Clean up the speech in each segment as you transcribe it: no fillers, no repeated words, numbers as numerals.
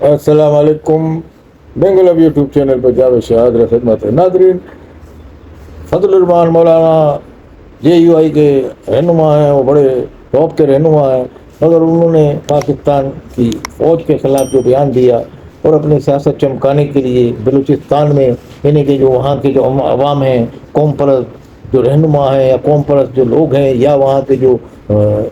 السلام علیکم۔ بینگل اب یوٹیوب چینل پر جاوید شہاد خدمت ہے ناظرین۔ فضل الرحمان مولانا JUI کے رہنما ہیں، وہ بڑے ٹاپ کے رہنما ہیں، مگر انہوں نے پاکستان کی فوج کے خلاف جو بیان دیا اور اپنی سیاست چمکانے کے لیے بلوچستان میں یعنی کہ جو وہاں کے جو عوام ہیں، قوم پرست جو رہنما ہیں یا قوم پرست جو لوگ ہیں یا وہاں کے جو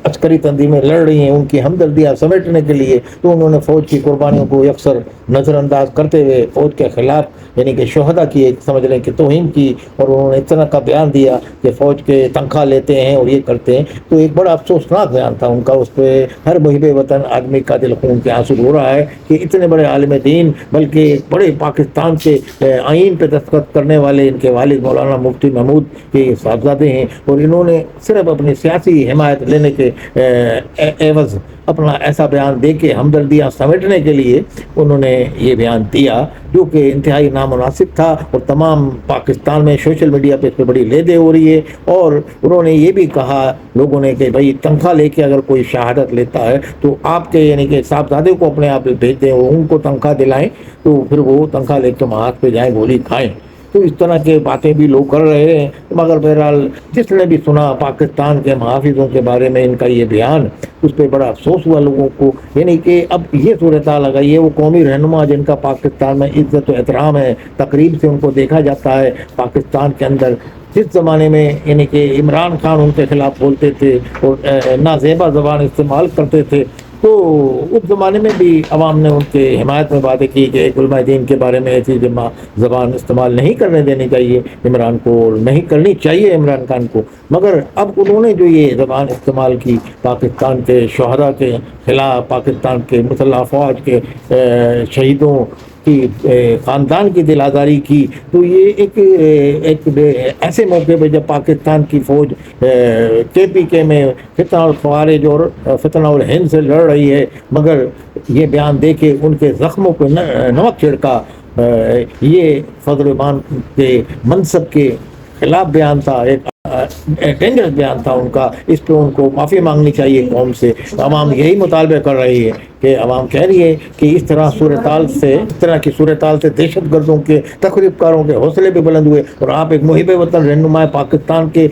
عسکری تنظیمیں لڑ رہی ہیں ان کی ہمدردیاں سمیٹنے کے لیے، تو انہوں نے فوج کی قربانیوں کو یکسر نظر انداز کرتے ہوئے فوج کے خلاف یعنی کہ شہداء کی ایک سمجھ لیں کہ توہین کی، اور انہوں نے اس طرح کا بیان دیا کہ فوج کے تنخواہ لیتے ہیں اور یہ کرتے ہیں۔ تو ایک بڑا افسوسناک بیان تھا ان کا، اس پہ ہر محب وطن آدمی کا دل خون کے آنسو رو رہا ہے کہ اتنے بڑے عالم دین، بلکہ بڑے پاکستان کے آئین پہ دستخط کرنے والے ان کے والد مولانا مفتی محمود کے صاحبزادے ہیں، اور انہوں نے صرف اپنی سیاسی حمایت لینے کے عوض اپنا ایسا بیان دے کے ہمدردیاں سمیٹنے کے لیے انہوں نے یہ بیان دیا جو کہ انتہائی نامناسب تھا، اور تمام پاکستان میں سوشل میڈیا پہ اس پہ بڑی لیدے ہو رہی ہے۔ اور انہوں نے یہ بھی کہا لوگوں نے کہ بھائی تنخواہ لے کے اگر کوئی شہادت لیتا ہے تو آپ کے یعنی کہ صاحبزادے کو اپنے آپ بھیج دیں، وہ ان کو تنخواہ دلائیں، تو پھر وہ تنخواہ لے کے محاذ پہ جائیں، گولی کھائیں۔ تو اس طرح کے باتیں بھی لوگ کر رہے ہیں، مگر بہرحال جس نے بھی سنا پاکستان کے محافظوں کے بارے میں ان کا یہ بیان، اس پہ بڑا افسوس ہوا لوگوں کو۔ یعنی کہ اب یہ صورتحال آ گئی ہے، وہ قومی رہنما جن کا پاکستان میں عزت و احترام ہے، تقریب سے ان کو دیکھا جاتا ہے پاکستان کے اندر، جس زمانے میں یعنی کہ عمران خان ان کے خلاف بولتے تھے اور نازیبا زبان استعمال کرتے تھے، تو اس زمانے میں بھی عوام نے ان کے حمایت میں باتیں کی کہ ایک علماء دین کے بارے میں ایسی زبان استعمال نہیں کرنے دینی چاہیے عمران کو، نہیں کرنی چاہیے عمران خان کو۔ مگر اب انہوں نے جو یہ زبان استعمال کی پاکستان کے شہداء کے خلاف، پاکستان کے مسلح افواج کے شہیدوں کی خاندان کی دل آزاری کی، تو یہ ایک ایسے موقع پہ جب پاکستان کی فوج KPK میں فتنہ الخوارج اور فتنہ الہند سے لڑ رہی ہے، مگر یہ بیان دے کے ان کے زخموں پہ نمک چھڑکا، یہ فضل الرحمان کے منصب کے خلاف بیان تھا، ایک ڈینجرس بیان تھا ان کا۔ اس پہ ان کو معافی مانگنی چاہیے قوم سے۔ عوام یہی مطالبہ کر رہی ہے کہ عوام کہہ رہی ہے کہ اس طرح کی صورتحال سے دہشت گردوں کے، تخریب کاروں کے حوصلے بھی بلند ہوئے، اور آپ ایک محب وطن رہنما پاکستان کے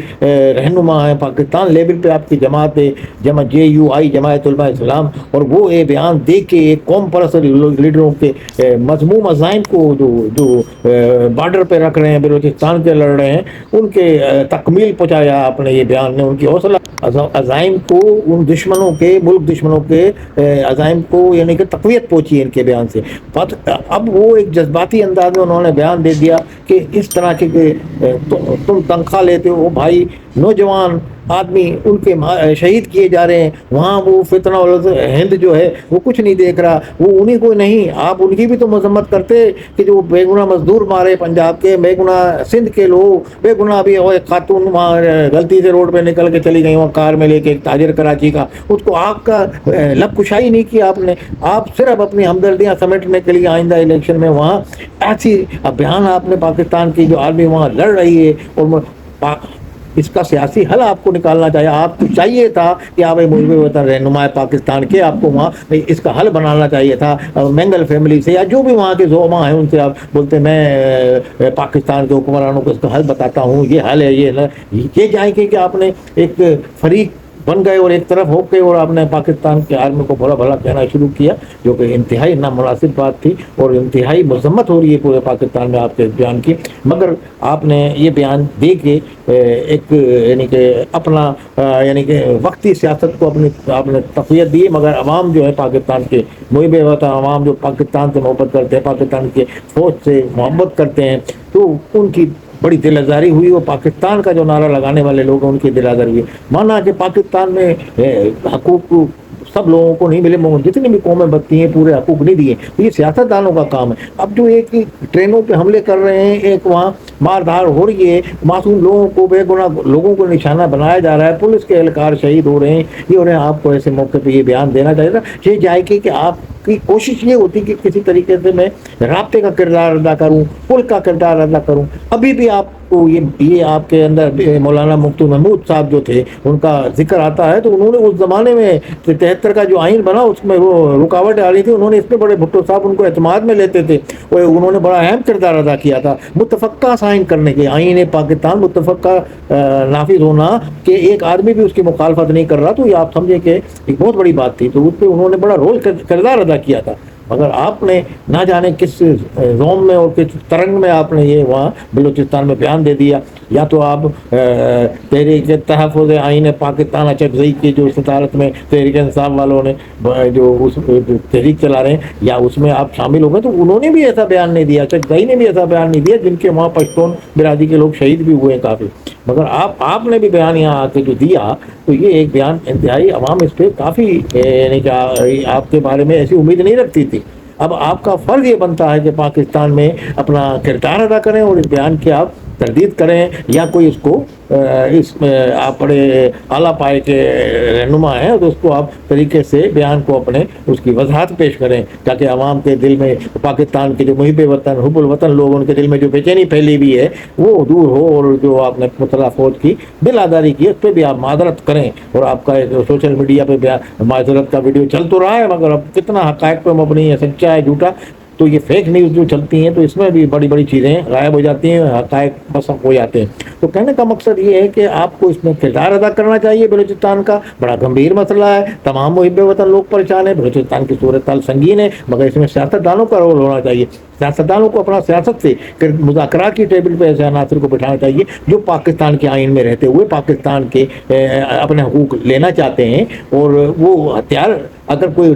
رہنما ہیں، پاکستان لیول پہ آپ کی جماعت ہے، JUI جماعت علماء اسلام، اور وہ یہ بیان دے کے ایک قوم پرست لیڈروں کے مذموم عزائم کو جو بارڈر پہ رکھ رہے ہیں، بلوچستان کے لڑ رہے ہیں، ان کے تکمیل پہنچایا آپ نے یہ بیان نے، ان کی حوصلہ عزائم کو، ان دشمنوں کے، ملک دشمنوں کے عزائم کو یعنی کہ تقویت پہنچی ان کے بیان سے۔ اب وہ ایک جذباتی انداز میں انہوں نے بیان دے دیا کہ اس طرح کے کہ تم تنخواہ لیتے ہو بھائی، نوجوان آدمی ان کے شہید کیے جا رہے ہیں، وہاں وہ فتنہ ہند جو ہے وہ کچھ نہیں دیکھ رہا، وہ انہی کو نہیں، آپ ان کی بھی تو مذمت کرتے کہ جو بے گناہ مزدور مارے پنجاب کے، بے گناہ سندھ کے لوگ، بے گناہ بھی خاتون وہاں غلطی سے روڈ پہ نکل کے چلی گئی وہاں کار میں لے کے، ایک تاجر کراچی کا، اس کو آگ کا لب کشائی نہیں کی آپ نے۔ آپ صرف اپنی ہمدردیاں سمیٹنے کے لیے آئندہ الیکشن میں وہاں ایسی بیان آپ نے پاکستان کی جو آرمی وہاں لڑ رہی ہے، اور اس کا سیاسی حل آپ کو نکالنا چاہیے، آپ کو چاہیے تھا کہ آپ ایک محب وطن رہنما پاکستان کے، آپ کو وہاں اس کا حل بنانا چاہیے تھا۔ مینگل فیملی سے یا جو بھی وہاں کے زعما ہیں ان سے آپ بولتے میں پاکستان کے حکمرانوں کو اس کا حل بتاتا ہوں، یہ حل ہے، یہ جائیں کہ آپ نے ایک فریق بن گئے اور ایک طرف ہو کے، اور آپ نے پاکستان کے آرمی کو بھلا بھلا کہنا شروع کیا، جو کہ انتہائی نامناسب بات تھی، اور انتہائی مذمت ہو رہی ہے پورے پاکستان میں آپ کے بیان کی۔ مگر آپ نے یہ بیان دے کے ایک یعنی کہ اپنا یعنی کہ وقتی سیاست کو آپ نے تقویت دی، مگر عوام جو ہے پاکستان کے محب وطن عوام جو پاکستان سے محبت کرتے ہیں، پاکستان کے فوج سے محبت کرتے ہیں، تو ان کی بڑی دل آزاری ہوئی، اور پاکستان کا جو نعرہ لگانے والے لوگ ہیں ان کی دل آزاری ہوئی۔ مانا کہ پاکستان میں حقوق سب لوگوں کو نہیں ملے، جتنی بھی قومیں بستی ہیں پورے حقوق نہیں دیے، یہ سیاست دانوں کا کام ہے۔ اب جو ایک ٹرینوں پہ حملے کر رہے ہیں، ایک وہاں مار دھاڑ ہو رہی ہے، معصوم لوگوں کو، بے گناہ لوگوں کو نشانہ بنایا جا رہا ہے، پولیس کے اہلکار شہید ہو رہے ہیں، یہ ہو رہے ہیں، آپ کو ایسے موقع پہ یہ بیان دینا چاہیے تھا۔ یہ جائے کہ آپ کی کوشش یہ ہوتی کہ کسی طریقے سے میں رابطے کا کردار ادا کروں، پل کا کردار ادا کروں۔ ابھی بھی آپ تو یہ آپ کے اندر مولانا مفتی محمود صاحب جو تھے ان کا ذکر آتا ہے، تو انہوں نے اس زمانے میں 73 کا جو آئین بنا اس میں وہ رکاوٹ ڈالی تھی، انہوں نے اس پہ بڑے بھٹو صاحب ان کو اعتماد میں لیتے تھے، اور انہوں نے بڑا اہم کردار ادا کیا تھا متفقہ سائن کرنے کے، آئین پاکستان متفقہ نافذ ہونا کہ ایک آدمی بھی اس کی مخالفت نہیں کر رہا، تو یہ آپ سمجھے کہ ایک بہت بڑی بات تھی، تو اس پہ انہوں نے بڑا رول کردار ادا کیا تھا۔ مگر آپ نے نہ جانے کس زوم میں اور کس ترنگ میں آپ نے یہ وہاں بلوچستان میں بیان دے دیا، یا تو آپ تحریک تحفظ آئین پاکستان اچکزئی کی جو صدارت میں تحریک انصاف والوں نے جو اس تحریک چلا رہے ہیں، یا اس میں آپ شامل ہو گئے، تو انہوں نے بھی ایسا بیان نہیں دیا، اچکزئی نے بھی ایسا بیان نہیں دیا، جن کے وہاں پشتون برادری کے لوگ شہید بھی ہوئے ہیں کافی، مگر آپ نے بھی بیان یہاں آ کے جو دیا، تو یہ ایک بیان انتہائی عوام اس پہ کافی یعنی کہ آپ کے بارے میں ایسی امید نہیں رکھتی تھی۔ اب آپ کا فرض یہ بنتا ہے کہ پاکستان میں اپنا کردار ادا کریں اور اس بیان کی آپ تردید کریں، یا کوئی اس کو اس آپ بڑے اعلیٰ پائے کے رہنما ہیں تو اس کو آپ طریقے سے بیان کو اپنے اس کی وضاحت پیش کریں، تاکہ عوام کے دل میں پاکستان کے جو محب وطن حب الوطن لوگ ان کے دل میں جو بے چینی پھیلی ہوئی ہے وہ دور ہو، اور جو آپ نے مسلح فوج کی دل آزاری کی اس پہ بھی آپ معذرت کریں۔ اور آپ کا سوشل میڈیا پہ معذرت کا ویڈیو چل تو رہا ہے، مگر اب کتنا حقائق پہ مبنی ہے، سچا ہے جھوٹا، تو یہ فیک نیوز جو چلتی ہیں تو اس میں بھی بڑی بڑی چیزیں غائب ہو جاتی ہیں، حقائق مسخ ہو جاتے ہیں۔ تو کہنے کا مقصد یہ ہے کہ آپ کو اس میں کردار ادا کرنا چاہیے۔ بلوچستان کا بڑا گمبھیر مسئلہ ہے، تمام محب وطن لوگ پریشان ہیں، بلوچستان کی صورتحال سنگین ہے، مگر اس میں سیاستدانوں کا رول ہونا چاہیے۔ سیاستدانوں کو اپنا سیاست سے مذاکرات کی ٹیبل پہ ایسے عناصر کو بٹھانا چاہیے جو پاکستان کے آئین میں رہتے ہوئے پاکستان کے اپنے حقوق لینا چاہتے ہیں، اور وہ ہتھیار اگر کوئی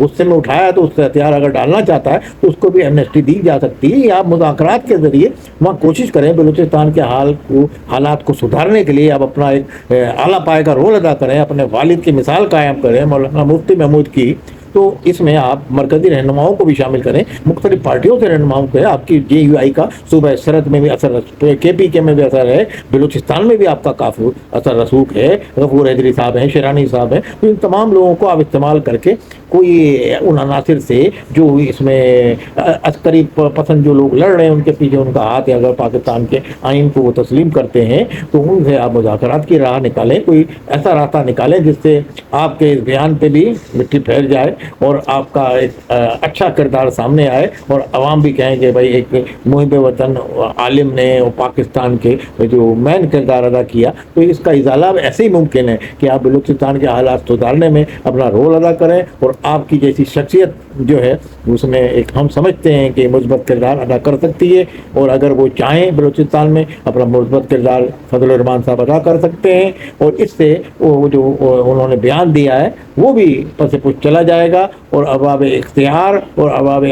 غصے میں اٹھایا تو اس سے ہتھیار اگر ڈالنا چاہتا ہے تو اس کو بھی ایمنسٹی دی جا سکتی ہے، یا آپ مذاکرات کے ذریعے وہاں کوشش کریں بلوچستان کے حالات کو سدھارنے کے لیے آپ اپنا ایک اعلیٰ پائے کا رول ادا کریں، اپنے والد کی مثال قائم کریں مولانا مفتی محمود کی۔ تو اس میں آپ مرکزی رہنماؤں کو بھی شامل کریں، مختلف پارٹیوں سے رہنماؤں کو، آپ کی جے یو آئی کا صوبہ سرحد میں بھی اثر، کے پی کے میں بھی اثر ہے، بلوچستان میں بھی آپ کا کافی اثر رسوخ ہے، غفور حیدری صاحب ہیں، شیرانی صاحب ہیں، تو ان تمام لوگوں کو آپ استعمال کر کے کوئی ان عناصر سے جو اس میں عسکری پسند جو لوگ لڑ رہے ہیں ان کے پیچھے ان کا ہاتھ ہے، اگر پاکستان کے آئین کو وہ تسلیم کرتے ہیں تو ان سے آپ مذاکرات کی راہ نکالیں، کوئی ایسا راستہ نکالیں جس سے آپ کے اس بیان پہ بھی مٹی پھیل جائے اور آپ کا ایک اچھا کردار سامنے آئے، اور عوام بھی کہیں کہ بھائی ایک محب وطن عالم نے اور پاکستان کے جو مین کردار ادا کیا، تو اس کا ازالہ ایسے ہی ممکن ہے کہ آپ بلوچستان کے حالات سدھارنے میں اپنا رول ادا کریں، اور آپ کی جیسی شخصیت جو ہے اس میں ایک ہم سمجھتے ہیں کہ مثبت کردار ادا کر سکتی ہے، اور اگر وہ چاہیں بلوچستان میں اپنا مثبت کردار فضل الرحمان صاحب ادا کر سکتے ہیں، اور اس سے وہ جو انہوں نے بیان دیا ہے وہ بھی پس پش چلا جائے گا، اور ابواب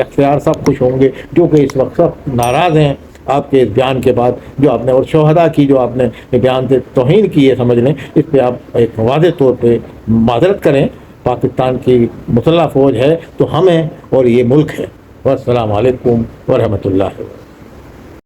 اختیار سب خوش ہوں گے، جو کہ اس وقت سب ناراض ہیں آپ کے اس بیان کے بعد جو آپ نے، اور شہداء کی جو آپ نے بیان سے توہین کی ہے سمجھ لیں، اس پہ آپ ایک واضح طور پہ معذرت کریں۔ پاکستان کی مسلح فوج ہے تو ہمیں اور یہ ملک ہے۔ والسلام علیکم ورحمۃ اللہ۔